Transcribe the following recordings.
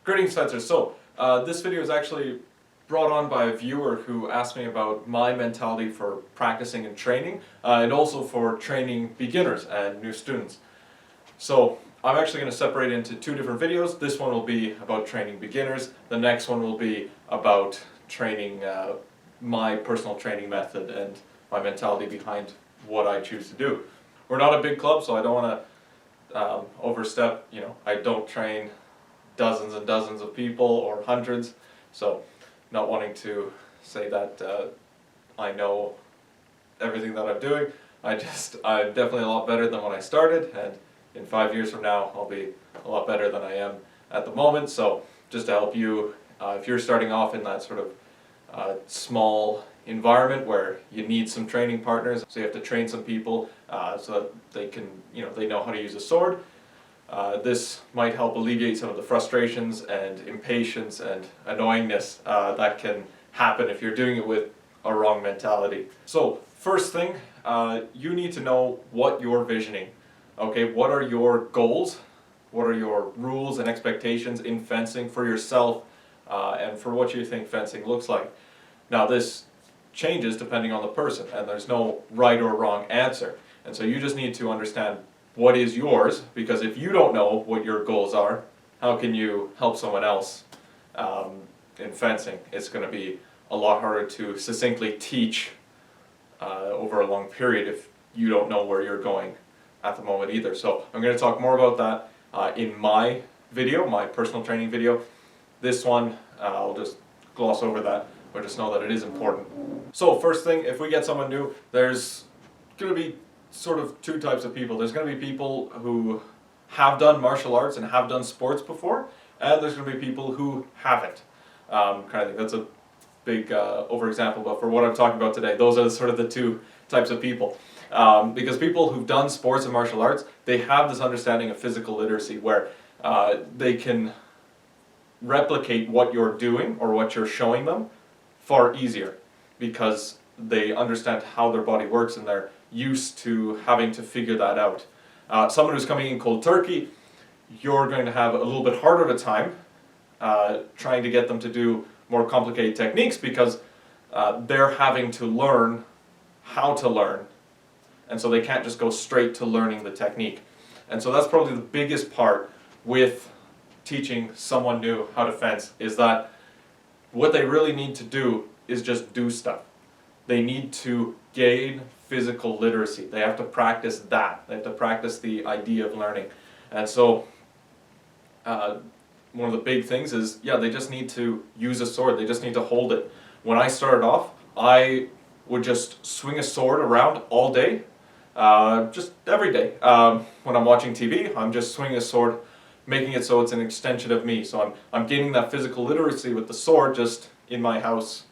Greetings, fencers. This video is actually brought on by a viewer who asked me about my mentality for practicing and training, and also for training beginners and new students. So I'm actually going to separate into two different videos. This one will be about training beginners. The next one will be about training, my personal training method and my mentality behind what I choose to do. We're not a big club, so I don't want to overstep. I don't train dozens and dozens of people or hundreds, so not wanting to say that I know everything that I'm doing. I'm definitely a lot better than when I started, and in 5 years from now I'll be a lot better than I am at the moment. So just to help you, if you're starting off in that sort of small environment where you need some training partners, so you have to train some people so that they can, they know how to use a sword. This might help alleviate some of the frustrations and impatience and annoyingness that can happen if you're doing it with a wrong mentality. So first thing, you need to know what you're visioning. Okay, what are your goals? What are your rules and expectations in fencing for yourself and for what you think fencing looks like? Now this changes depending on the person, and there's no right or wrong answer. And so you just need to understand what is yours, because if you don't know what your goals are, how can you help someone else in fencing? It's going to be a lot harder to succinctly teach over a long period if you don't know where you're going at the moment either. So I'm going to talk more about that in my video, my personal training video. This one, I'll just gloss over that, but just know that it is important. So first thing, if we get someone new, there's going to be sort of two types of people. There's going to be people who have done martial arts and have done sports before, and there's going to be people who haven't. Kind of think that's a big overexample, but for what I'm talking about today, those are sort of the two types of people. Because people who've done sports and martial arts, they have this understanding of physical literacy where they can replicate what you're doing or what you're showing them far easier, because they understand how their body works and they're used to having to figure that out. Someone who's coming in cold turkey, you're going to have a little bit harder of a time trying to get them to do more complicated techniques, because they're having to learn how to learn, and so they can't just go straight to learning the technique. And so that's probably the biggest part with teaching someone new how to fence, is that what they really need to do is just do stuff. They need to gain physical literacy. They have to practice that. They have to practice the idea of learning. And so one of the big things is, they just need to use a sword. They just need to hold it. When I started off, I would just swing a sword around all day, just every day. When I'm watching TV, I'm just swinging a sword, making it so it's an extension of me. So I'm gaining that physical literacy with the sword just in my house,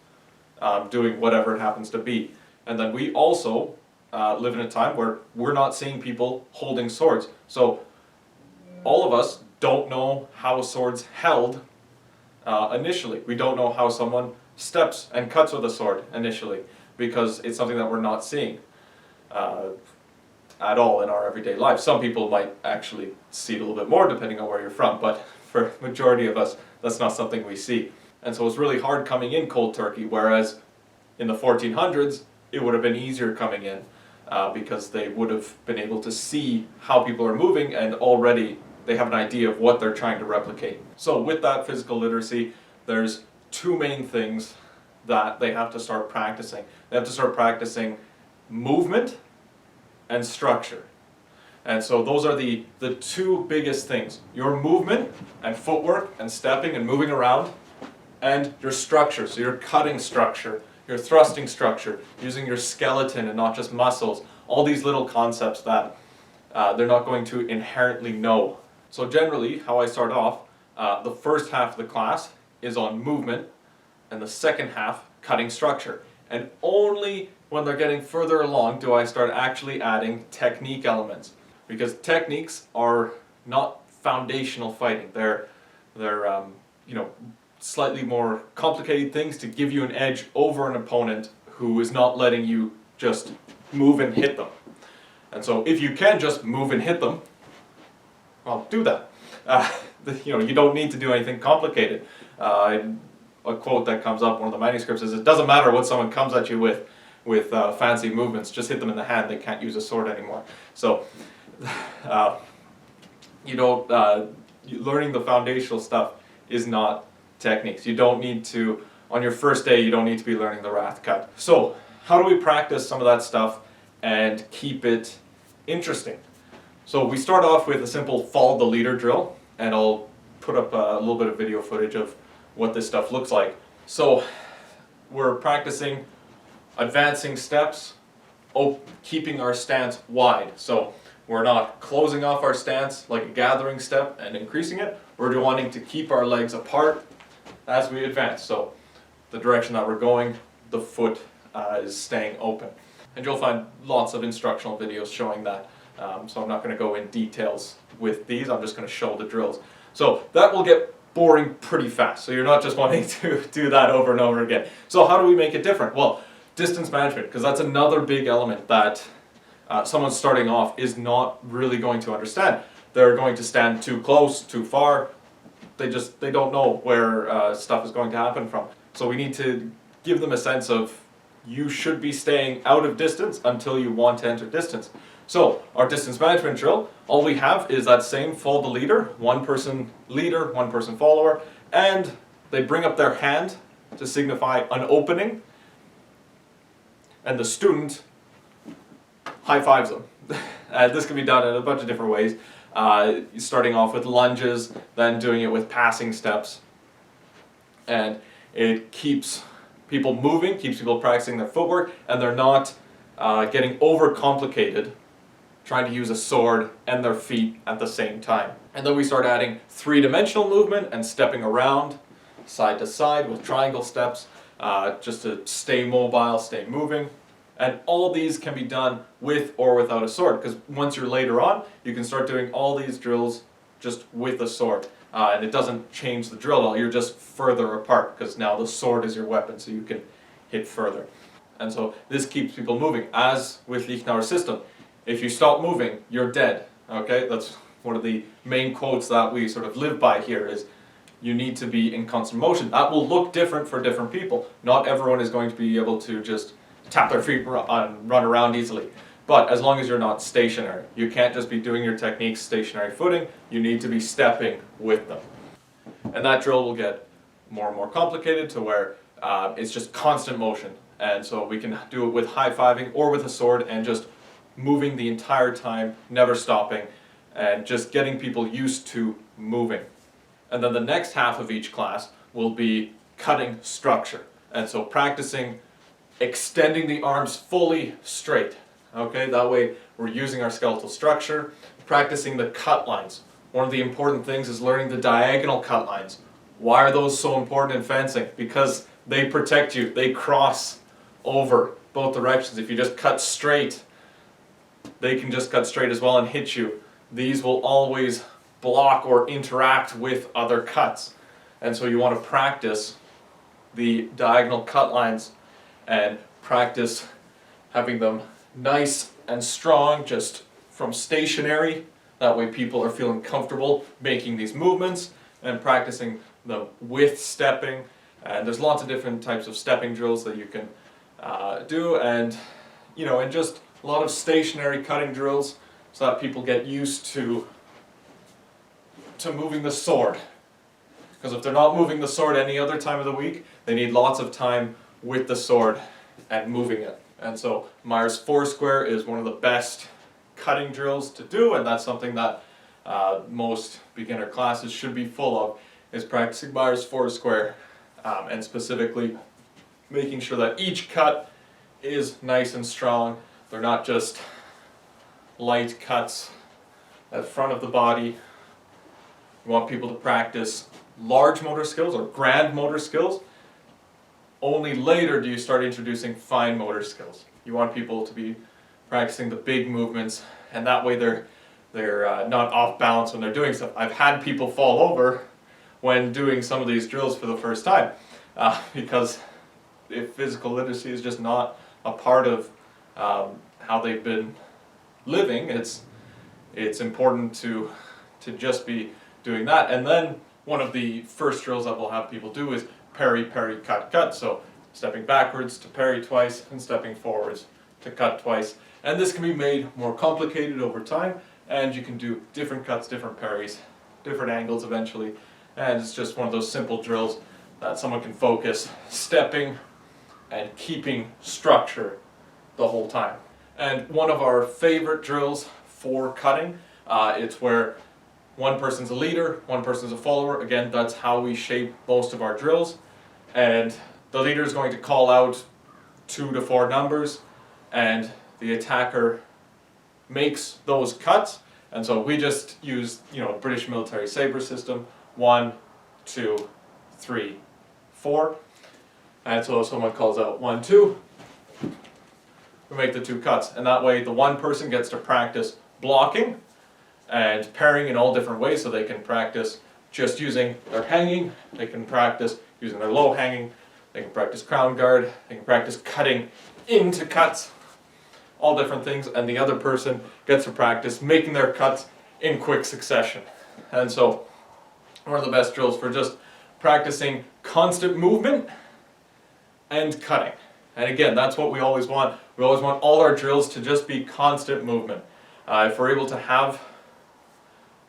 doing whatever it happens to be. And then we also live in a time where we're not seeing people holding swords. So all of us don't know how a sword's held initially. We don't know how someone steps and cuts with a sword initially, because it's something that we're not seeing at all in our everyday life. Some people might actually see it a little bit more depending on where you're from, but for the majority of us, that's not something we see. And so it's really hard coming in cold turkey, whereas in the 1400s, it would have been easier coming in because they would have been able to see how people are moving, and already they have an idea of what they're trying to replicate. So with that physical literacy, there's two main things that they have to start practicing. They have to start practicing movement and structure. And so those are the two biggest things: your movement and footwork and stepping and moving around, and your structure, so your cutting structure, your thrusting structure, using your skeleton and not just muscles, all these little concepts that they're not going to inherently know. So generally, how I start off, the first half of the class is on movement, and the second half, cutting structure. And only when they're getting further along do I start actually adding technique elements. Because techniques are not foundational fighting. They're slightly more complicated things to give you an edge over an opponent who is not letting you just move and hit them. And so if you can just move and hit them, well, do that. you don't need to do anything complicated. A quote that comes up, one of the manuscripts, is, it doesn't matter what someone comes at you with fancy movements, just hit them in the hand, they can't use a sword anymore. So, learning the foundational stuff is not techniques. You don't need to, on your first day, you don't need to be learning the wrath cut. So, how do we practice some of that stuff and keep it interesting? So we start off with a simple follow the leader drill, and I'll put up a little bit of video footage of what this stuff looks like. So we're practicing advancing steps, keeping our stance wide. So we're not closing off our stance like a gathering step and increasing it. We're wanting to keep our legs apart as we advance. So the direction that we're going, the foot is staying open. And you'll find lots of instructional videos showing that. So I'm not going to go in details with these, I'm just going to show the drills. So that will get boring pretty fast, so you're not just wanting to do that over and over again. So how do we make it different? Well, distance management, because that's another big element that someone starting off is not really going to understand. They're going to stand too close, too far, they don't know where stuff is going to happen from. So we need to give them a sense of, you should be staying out of distance until you want to enter distance. So our distance management drill, all we have is that same follow the leader, one person leader, one person follower, and they bring up their hand to signify an opening, and the student high fives them. This can be done in a bunch of different ways, starting off with lunges, then doing it with passing steps, and it keeps people moving, keeps people practicing their footwork, and they're not getting overcomplicated trying to use a sword and their feet at the same time. And then we start adding three-dimensional movement and stepping around side to side with triangle steps, just to stay mobile, stay moving. And all these can be done with or without a sword, because once you're later on, you can start doing all these drills just with a sword. And it doesn't change the drill at all, you're just further apart, because now the sword is your weapon, so you can hit further. And so this keeps people moving. As with Lichtenauer's system, if you stop moving, you're dead. Okay, that's one of the main quotes that we sort of live by here, is you need to be in constant motion. That will look different for different people. Not everyone is going to be able to just tap their feet and run around easily. But as long as you're not stationary, you can't just be doing your techniques stationary footing, you need to be stepping with them. And that drill will get more and more complicated to where it's just constant motion. And so we can do it with high-fiving or with a sword and just moving the entire time, never stopping, and just getting people used to moving. And then the next half of each class will be cutting structure. And so practicing extending the arms fully straight. Okay, that way we're using our skeletal structure, practicing the cut lines. One of the important things is learning the diagonal cut lines. Why are those so important in fencing? Because they protect you, they cross over both directions. If you just cut straight, they can just cut straight as well and hit you. These will always block or interact with other cuts. And so you want to practice the diagonal cut lines and practice having them nice and strong just from stationary. That way people are feeling comfortable making these movements, and practicing them with stepping. And there's lots of different types of stepping drills that you can do, and and just a lot of stationary cutting drills so that people get used to moving the sword. Because if they're not moving the sword any other time of the week, they need lots of time with the sword and moving it. And so Myers Foursquare is one of the best cutting drills to do, and that's something that most beginner classes should be full of, is practicing Myers Foursquare, and specifically making sure that each cut is nice and strong. They're not just light cuts at the front of the body. You want people to practice large motor skills or grand motor skills. Only later do you start introducing fine motor skills. You want people to be practicing the big movements, and that way they're not off balance when they're doing stuff. I've had people fall over when doing some of these drills for the first time, because if physical literacy is just not a part of how they've been living, it's important to just be doing that. And then one of the first drills that we'll have people do is parry, parry, cut, cut. So stepping backwards to parry twice and stepping forwards to cut twice. And this can be made more complicated over time, and you can do different cuts, different parries, different angles eventually. And it's just one of those simple drills that someone can focus, stepping and keeping structure the whole time. And one of our favorite drills for cutting, it's where one person's a leader, one person's a follower. Again, that's how we shape most of our drills. And the leader is going to call out 2 to 4 numbers, and the attacker makes those cuts. And so we just use, British military saber system, 1, 2, 3, 4. And so if someone calls out 1, 2, we make the 2 cuts. And that way the one person gets to practice blocking and parrying in all different ways, so they can practice just using their hanging, they can practice using their low hanging, they can practice crown guard, they can practice cutting into cuts, all different things, and the other person gets to practice making their cuts in quick succession. And so one of the best drills for just practicing constant movement and cutting. And again, that's what we always want. We always want all our drills to just be constant movement. If we're able to have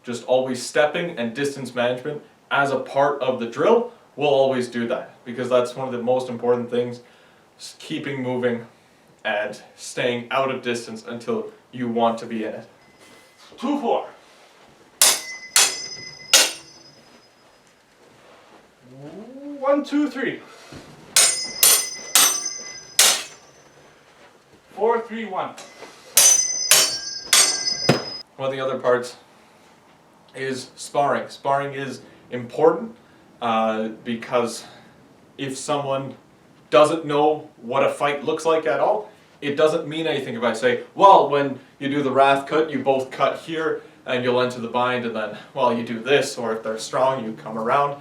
just always stepping and distance management as a part of the drill, we'll always do that, because that's one of the most important things, keeping moving and staying out of distance until you want to be in it. 2, 4. 1, 2, 3. 4, 3, 1. One of the other parts is sparring. Sparring is important because if someone doesn't know what a fight looks like at all, it doesn't mean anything if I say, well, when you do the wrath cut, you both cut here and you'll enter the bind, and then, well, you do this, or if they're strong, you come around.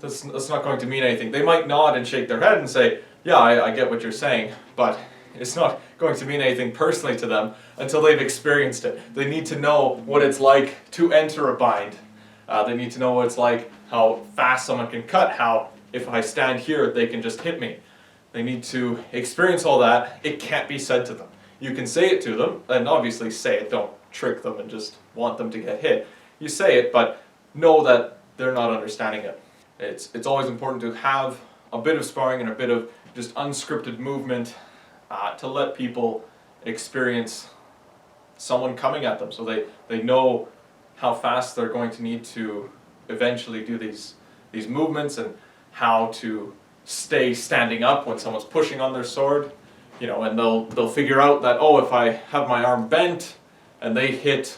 That's not going to mean anything. They might nod and shake their head and say, yeah, I get what you're saying, but it's not going to mean anything personally to them until they've experienced it. They need to know what it's like to enter a bind. They need to know what it's like, how fast someone can cut, how if I stand here, they can just hit me. They need to experience all that. It can't be said to them. You can say it to them, and obviously say it, don't trick them and just want them to get hit. You say it, but know that they're not understanding it. It's always important to have a bit of sparring and a bit of just unscripted movement to let people experience someone coming at them, so they know how fast they're going to need to eventually do these movements, and how to stay standing up when someone's pushing on their sword, and they'll figure out that, oh, if I have my arm bent and they hit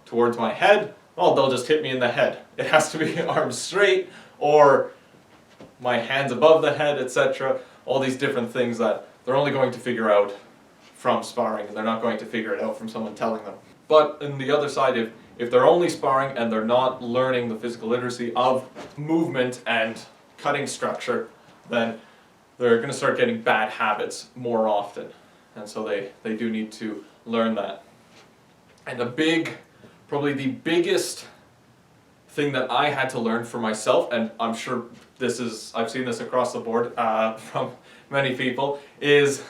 towards my head, well, they'll just hit me in the head. It has to be arms straight, or my hands above the head, etc. All these different things that they're only going to figure out from sparring, and they're not going to figure it out from someone telling them. But on the other side, if they're only sparring and they're not learning the physical literacy of movement and cutting structure, then they're going to start getting bad habits more often. And so they do need to learn that. And probably the biggest thing that I had to learn for myself, and I'm sure I've seen this across the board from many people, is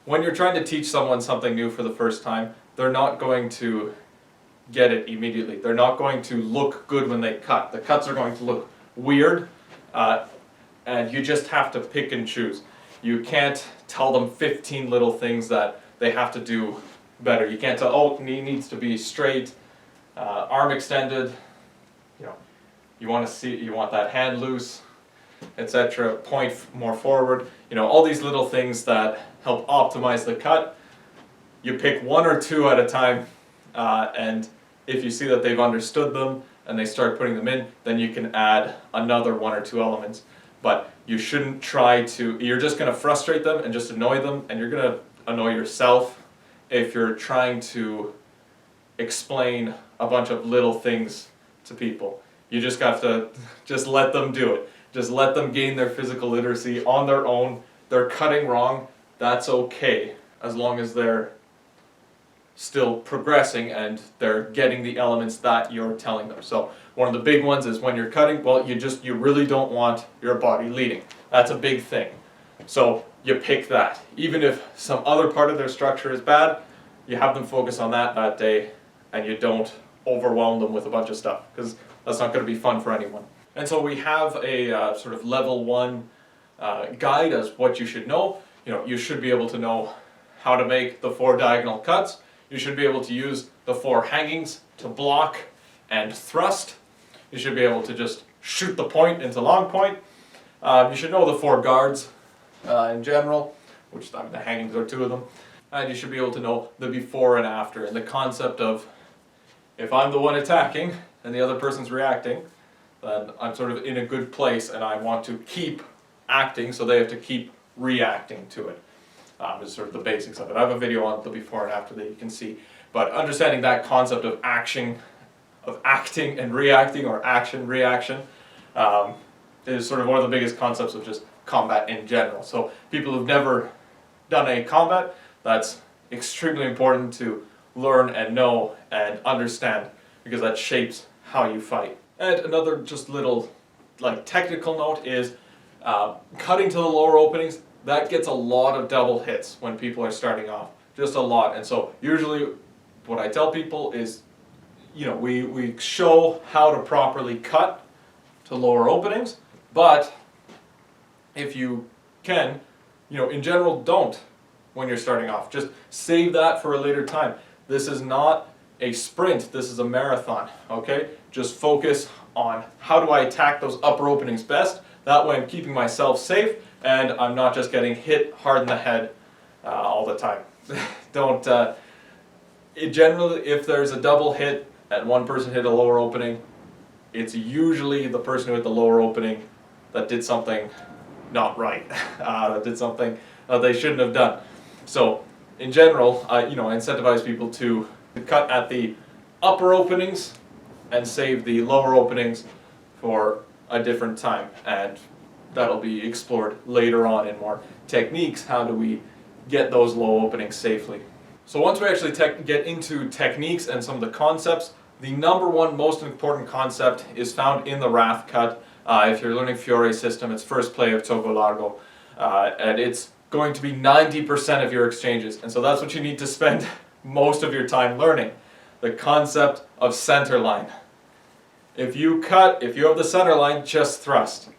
when you're trying to teach someone something new for the first time, they're not going to get it immediately. They're not going to look good when they cut. The cuts are going to look weird, and you just have to pick and choose. You can't tell them 15 little things that they have to do better. You can't tell, oh, knee needs to be straight, arm extended, you want that hand loose, etc. Point more forward. All these little things that help optimize the cut. You pick 1 or 2 at a time, and if you see that they've understood them and they start putting them in, then you can add another 1 or 2 elements. But you shouldn't you're just going to frustrate them and just annoy them, and you're going to annoy yourself if you're trying to explain a bunch of little things to people. You just have to just let them do it. Just let them gain their physical literacy on their own. They're cutting wrong. That's okay, as long as they're still progressing and they're getting the elements that you're telling them. So one of the big ones is when you're cutting, well, you really don't want your body leading. That's a big thing. So you pick that. Even if some other part of their structure is bad, you have them focus on that day, and you don't overwhelm them with a bunch of stuff, because that's not going to be fun for anyone. And so we have a sort of level 1 guide as what you should know. You should be able to know how to make the 4 diagonal cuts. You should be able to use the 4 hangings to block and thrust. You should be able to just shoot the point into long point. You should know the 4 guards in general, which the hangings are 2 of them. And you should be able to know the before and after, and the concept of, if I'm the one attacking and the other person's reacting, then I'm sort of in a good place and I want to keep acting, so they have to keep reacting to it. Is sort of the basics of it. I have a video on the before and after that you can see. But understanding that concept of action, of acting and reacting, or action, reaction, is sort of one of the biggest concepts of just combat in general. So people who've never done any combat, that's extremely important to learn and know and understand, because that shapes how you fight. And another just little technical note is cutting to the lower openings. That gets a lot of double hits when people are starting off, just a lot. And so usually what I tell people is, we show how to properly cut to lower openings, but if you can, in general, don't when you're starting off. Just save that for a later time. This is not a sprint, this is a marathon, okay? Just focus on how do I attack those upper openings best. That way I'm keeping myself safe and I'm not just getting hit hard in the head all the time. Don't, generally, if there's a double hit and one person hit a lower opening, it's usually the person who hit the lower opening that did something not right, that did something they shouldn't have done. So in general, I incentivize people to cut at the upper openings and save the lower openings for a different time, and that'll be explored later on in more techniques. How do we get those low openings safely? So once we actually get into techniques and some of the concepts, the number 1 most important concept is found in the Wrath cut. If you're learning Fiore system, it's first play of Togo Largo, and it's going to be 90% of your exchanges, and so that's what you need to spend most of your time learning. The concept of center line. If you cut, if you have the center line, just thrust.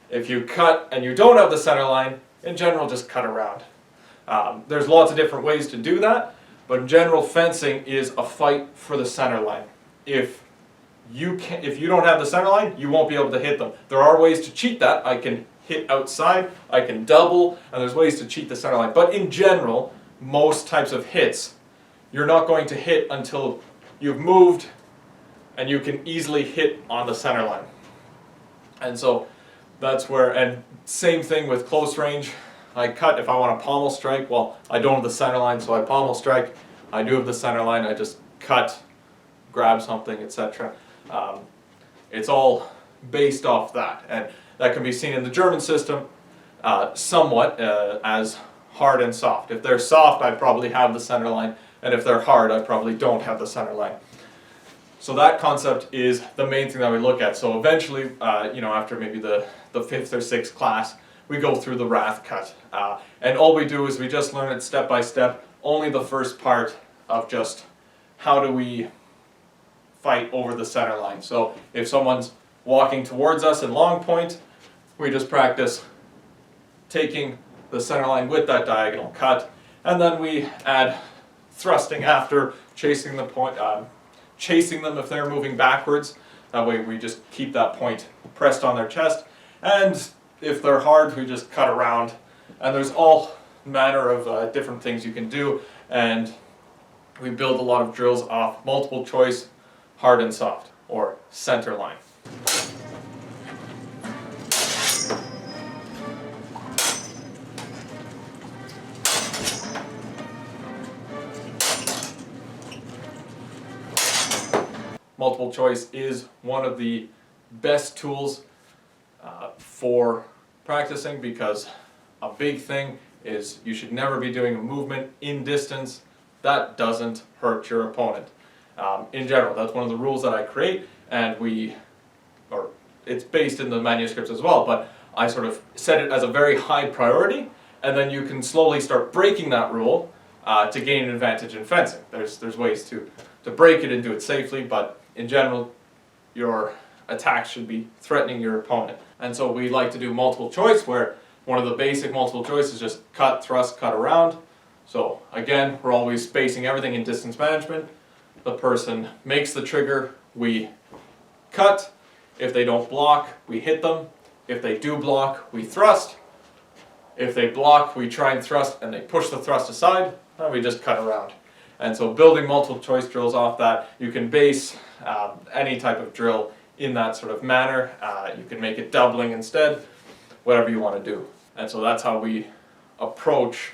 If you cut and you don't have the center line, in general, just cut around. There's lots of different ways to do that, but in general, fencing is a fight for the center line. If you don't have the center line, you won't be able to hit them. There are ways to cheat that. I can hit outside, I can double, and there's ways to cheat the center line. But in general, most types of hits, you're not going to hit until you've moved and you can easily hit on the center line. And so that's where, and same thing with close range. I cut if I want to pommel strike. Well, I don't have the center line, so I pommel strike. I do have the center line, I just cut, grab something, etc. It's all based off that, and that can be seen in the German system somewhat as hard and soft. If they're soft, I probably have the center line, and if they're hard, I probably don't have the center line. So that concept is the main thing that we look at. So eventually, after maybe the 5th or 6th class, we go through the Wrath cut. And all we do is we just learn it step by step, only the first part of just how do we fight over the center line. So if someone's walking towards us in long point, we just practice taking the center line with that diagonal cut, and then we add thrusting after, chasing the point, chasing them if they're moving backwards. That way we just keep that point pressed on their chest, and if they're hard, we just cut around. And there's all manner of different things you can do, and we build a lot of drills off multiple choice, hard and soft, or center line. Multiple choice is one of the best tools for practicing, because a big thing is you should never be doing a movement in distance that doesn't hurt your opponent. In general, that's one of the rules that I create, and it's based in the manuscripts as well, but I sort of set it as a very high priority, and then you can slowly start breaking that rule to gain an advantage in fencing. There's ways to break it and do it safely, but in general, your attacks should be threatening your opponent. And so we like to do multiple choice, where one of the basic multiple choice is just cut, thrust, cut around. So again, we're always spacing everything in distance management. The person makes the trigger, we cut. If they don't block, we hit them. If they do block, we thrust. If they block, we try and thrust and they push the thrust aside, and we just cut around. And so building multiple choice drills off that, you can base any type of drill in that sort of manner. You can make it doubling instead, whatever you want to do. And so that's how we approach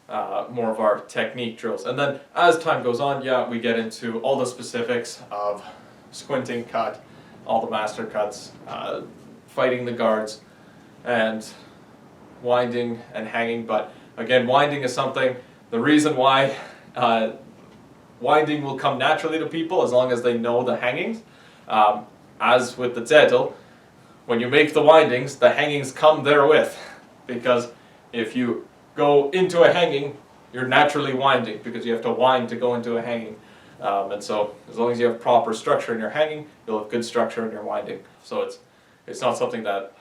more of our technique drills. And then as time goes on, yeah, we get into all the specifics of squinting cut, all the master cuts, fighting the guards, and winding and hanging. But again, winding is something, the reason why winding will come naturally to people as long as they know the hangings. As with the Zettel, when you make the windings, the hangings come therewith, because if you go into a hanging, you're naturally winding, because you have to wind to go into a hanging. And so as long as you have proper structure in your hanging, you'll have good structure in your winding. So it's not something that,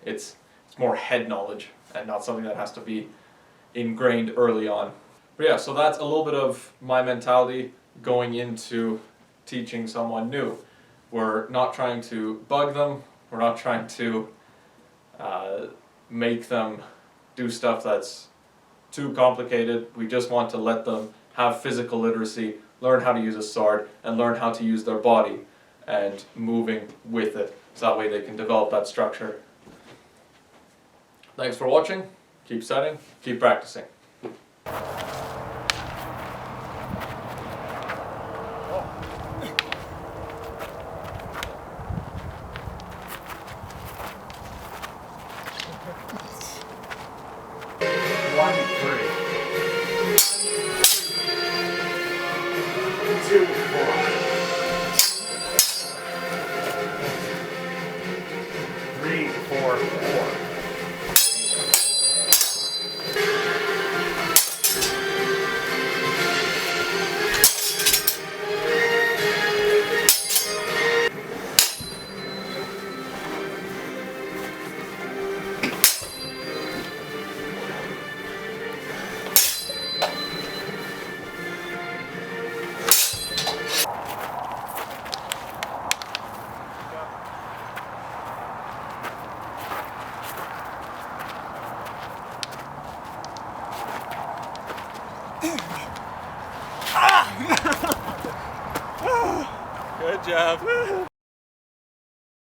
it's more head knowledge and not something that has to be ingrained early on. But yeah, so that's a little bit of my mentality going into teaching someone new. We're not trying to bug them, we're not trying to make them do stuff that's too complicated. We just want to let them have physical literacy, learn how to use a sword, and learn how to use their body and moving with it, so that way they can develop that structure. Thanks for watching, keep setting, keep practicing. One, three. 2, 4. 3, 4, 4. Good job.